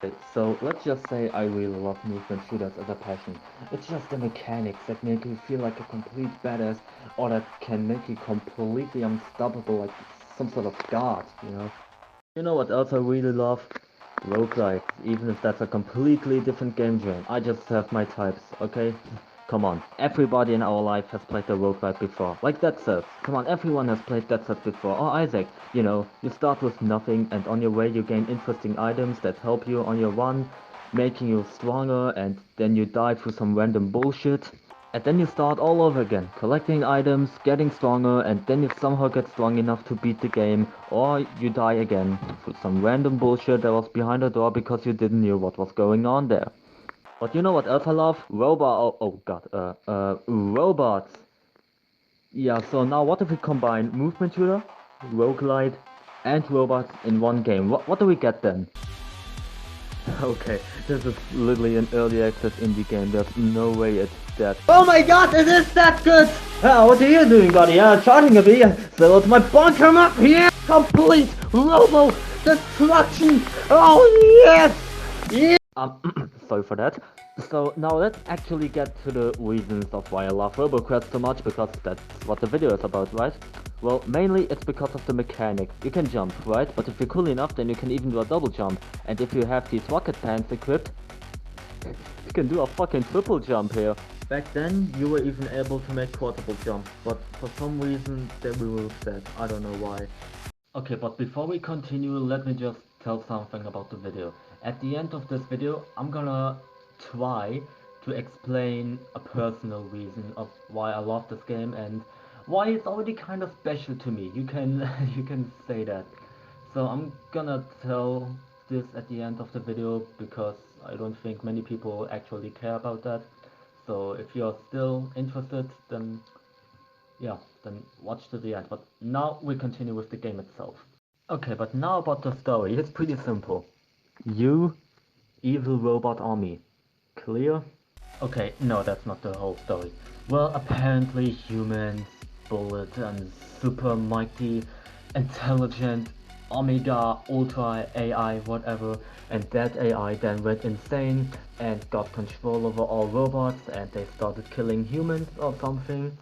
Okay, so let's just say I really love movement shooters as a passion. It's just the mechanics that make you feel like a complete badass, or that can make you completely unstoppable like some sort of god, you know? You know what else I really love? Roguelike, even if that's a completely different game genre. I just have my types, okay? Come on, everybody in our life has played a roguelike before. Like Dead Cells. Come on, everyone has played Dead Cells before. Or Isaac, you start with nothing and on your way you gain interesting items that help you on your run, making you stronger, and then you die through some random bullshit. And then you start all over again, collecting items, getting stronger, and then you somehow get strong enough to beat the game, or you die again through some random bullshit that was behind the door because you didn't know what was going on there. But you know what else I love? Robots. Yeah, so now what if we combine movement shooter, roguelite, and robots in one game? What do we get then? Okay, this is literally an early access indie game. There's no way it's that. Oh my god, it is that good! What are you doing, buddy? Charging a bit. So it's my bunker up here! Complete Robo destruction! Oh yes! Yeah! Sorry for that. So now let's actually get to the reasons of why I love RoboQuest so much, because that's what the video is about, right? Well, mainly it's because of the mechanics. You can jump, right? But if you're cool enough, then you can even do a double jump. And if you have these rocket pants equipped, you can do a fucking triple jump here. Back then, you were even able to make quadruple jumps, but for some reason they removed that. I don't know why. Okay, but before we continue, let me just tell something about the video. At the end of this video, I'm gonna try to explain a personal reason of why I love this game and why it's already kind of special to me. You can you can say that. So I'm gonna tell this at the end of the video because I don't think many people actually care about that. So if you're still interested, then yeah, then watch to the end. But now we continue with the game itself. Okay, but now about the story. It's pretty simple. You, evil robot army. Clear? Okay, no, that's not the whole story. Well, apparently humans, bullet and super mighty, intelligent, Omega, Ultra AI, whatever, and that AI then went insane and got control over all robots and they started killing humans or something.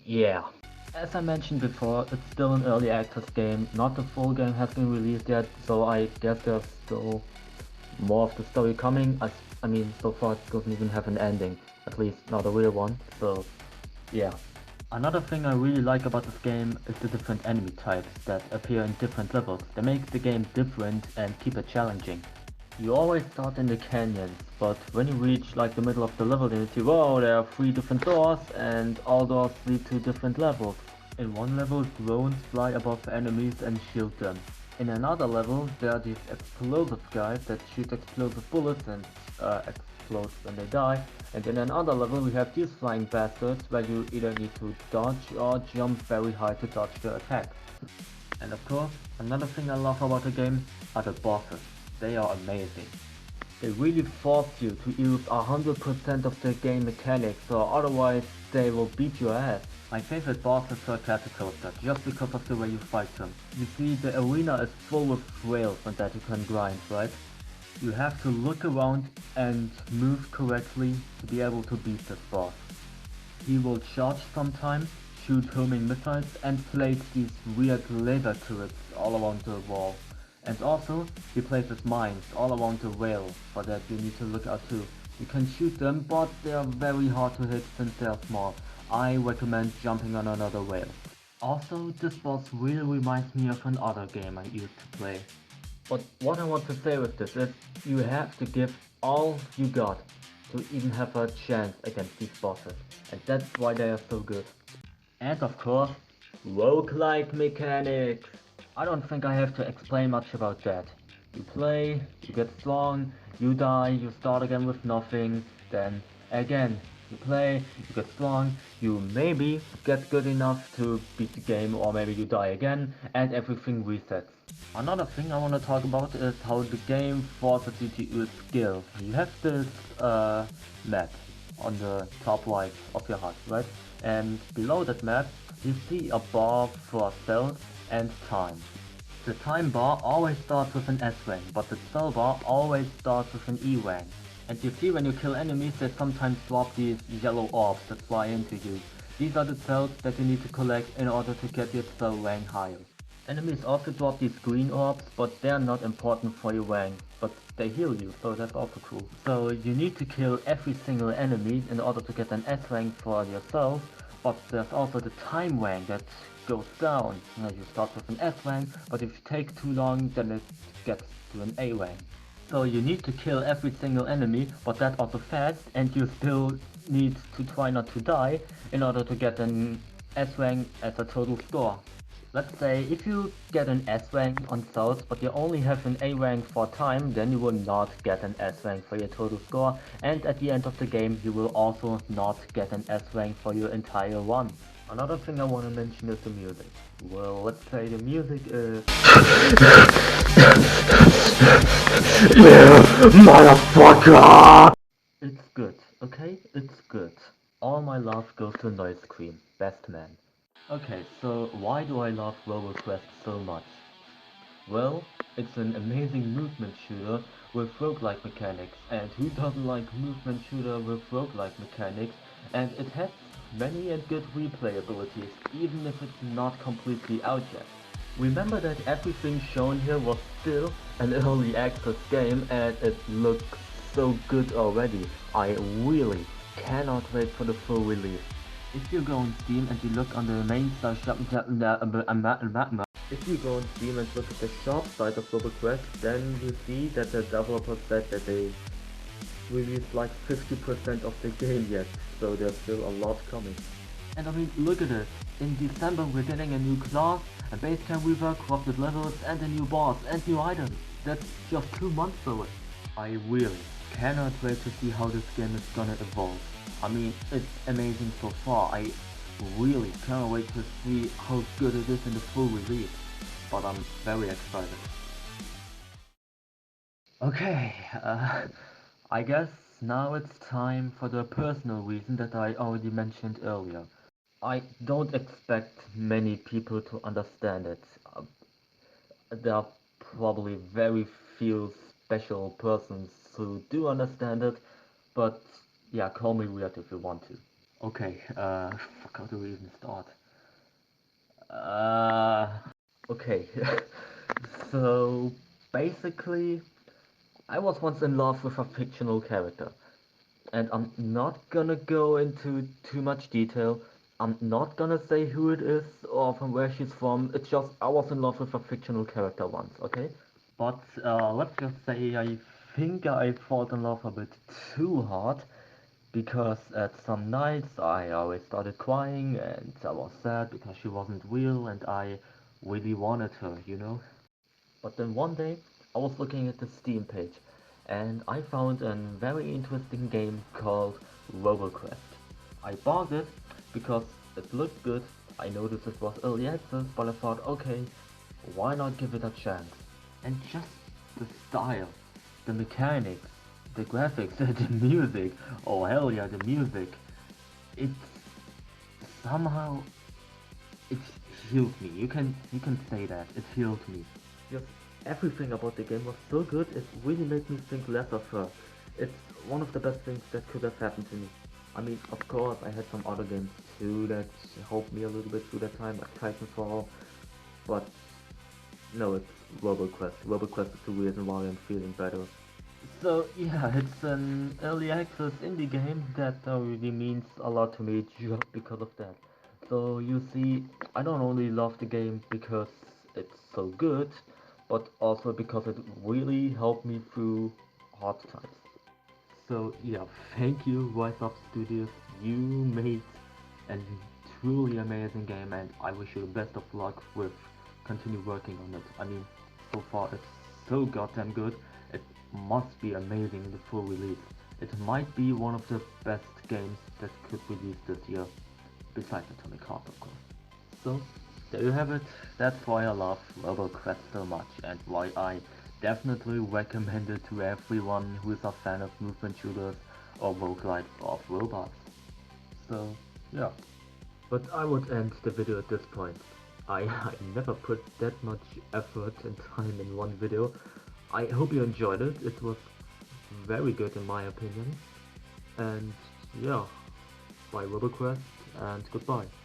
Yeah. As I mentioned before, it's still an early access game, not the full game has been released yet, so I guess there's still more of the story coming. I mean, so far it doesn't even have an ending, at least not a real one, so yeah. Another thing I really like about this game is the different enemy types that appear in different levels. They make the game different and keep it challenging. You always start in the canyons, but when you reach like the middle of the level, then you see, whoa, there are 3 different doors, and all doors lead to different levels. In one level, drones fly above enemies and shield them. In another level, there are these explosive guys that shoot explosive bullets and explode when they die. And in another level, we have these flying bastards where you either need to dodge or jump very high to dodge their attacks. And of course, another thing I love about the game are the bosses. They are amazing. They really force you to use 100% of the game mechanics, or otherwise they will beat your ass. My favorite bosses are Catapulta, just because of the way you fight them. You see, the arena is full of rails and that you can grind, right? You have to look around and move correctly to be able to beat this boss. He will charge sometimes, shoot homing missiles, and place these weird laser turrets all around the wall. And also, he places mines all around the rail, for that you need to look out too. You can shoot them, but they are very hard to hit since they are small. I recommend jumping on another rail. Also, this boss really reminds me of another game I used to play. But what I want to say with this is, you have to give all you got to even have a chance against these bosses, and that's why they are so good. And of course, roguelike mechanics. I don't think I have to explain much about that. You play, you get strong, you die, you start again with nothing, then again, you play, you get strong, you maybe get good enough to beat the game, or maybe you die again, and everything resets. Another thing I want to talk about is how the game forces you to use skill. You have this map on the top right of your HUD, right? And below that map, you see a bar for stealth and time. The time bar always starts with an S rank, but the spell bar always starts with an E rank. And you see when you kill enemies they sometimes drop these yellow orbs that fly into you. These are the cells that you need to collect in order to get your spell rank higher. Enemies also drop these green orbs, but they're not important for your rank, but they heal you, so that's also cool. So you need to kill every single enemy in order to get an S rank for yourself, but there's also the time rank that goes down. You start with an S rank, but if you take too long, then it gets to an A rank. So you need to kill every single enemy, but that also fast, and you still need to try not to die in order to get an S rank as a total score. Let's say if you get an S rank on Souls but you only have an A rank for time, then you will not get an S rank for your total score, and at the end of the game you will also not get an S rank for your entire run. Another thing I want to mention is the music. Well, let's say the music is... Motherfucker! It's good, okay? It's good. All my love goes to Noise Cream, best man. Okay, so why do I love Robo so much? Well, it's an amazing movement shooter with roguelike mechanics, and who doesn't like movement shooter with roguelike mechanics? And it has many and good replay abilities, even if it's not completely out yet. Remember that everything shown here was still an early access game, and it looks so good already. I really cannot wait for the full release. If you go on Steam and you look on the main shop, if you go on Steam and look at the shop side of RoboQuest, then you see that the developer said that they released like 50% of the game yet, so there's still a lot coming. And I mean, look at it. In December we're getting a new class, a base camp rework, corrupted levels, and a new boss, and new items. That's just 2 months away. I really cannot wait to see how this game is gonna evolve. I mean, it's amazing so far. I really cannot wait to see how good it is in the full release. But I'm very excited. Okay, I guess now it's time for the personal reason that I already mentioned earlier. I don't expect many people to understand it. There are probably very few special persons who do understand it, but yeah, call me weird if you want to. Okay, fuck, how do we even start? Okay, so basically, I was once in love with a fictional character, and I'm not gonna go into too much detail. I'm not gonna say who it is or from where she's from. It's just I was in love with a fictional character once, okay? But let's just say I think I fell in love a bit too hard because at some nights I always started crying and I was sad because she wasn't real and I really wanted her, you know? But then one day I was looking at the Steam page and I found a very interesting game called RoboQuest. I bought it because it looked good. I noticed it was early access, but I thought, okay, why not give it a chance? And just the style, the mechanics, the graphics, the music, oh hell yeah, the music, it's somehow, it healed me. You can say that, it healed me. Just everything about the game was so good, it really made me think less of her. It's one of the best things that could have happened to me. I mean, of course, I had some other games too that helped me a little bit through that time, like Titanfall, but no, it's RoboQuest. RoboQuest is the reason why I'm feeling better. So yeah, it's an early access indie game that really means a lot to me just because of that. So you see, I don't only love the game because it's so good, but also because it really helped me through hard times. So yeah, thank you Rise Up Studios, you made a truly amazing game and I wish you the best of luck with continue working on it. I mean, so far it's so goddamn good, it must be amazing in the full release. It might be one of the best games that could release this year, besides Atomic Heart of course. So, there you have it, that's why I love RoboQuest so much and why I definitely recommend it to everyone who is a fan of movement shooters or roguelites of robots. So, yeah. But I would end the video at this point. I never put that much effort and time in one video. I hope you enjoyed it. It was very good in my opinion. And yeah, bye RoboQuest and goodbye.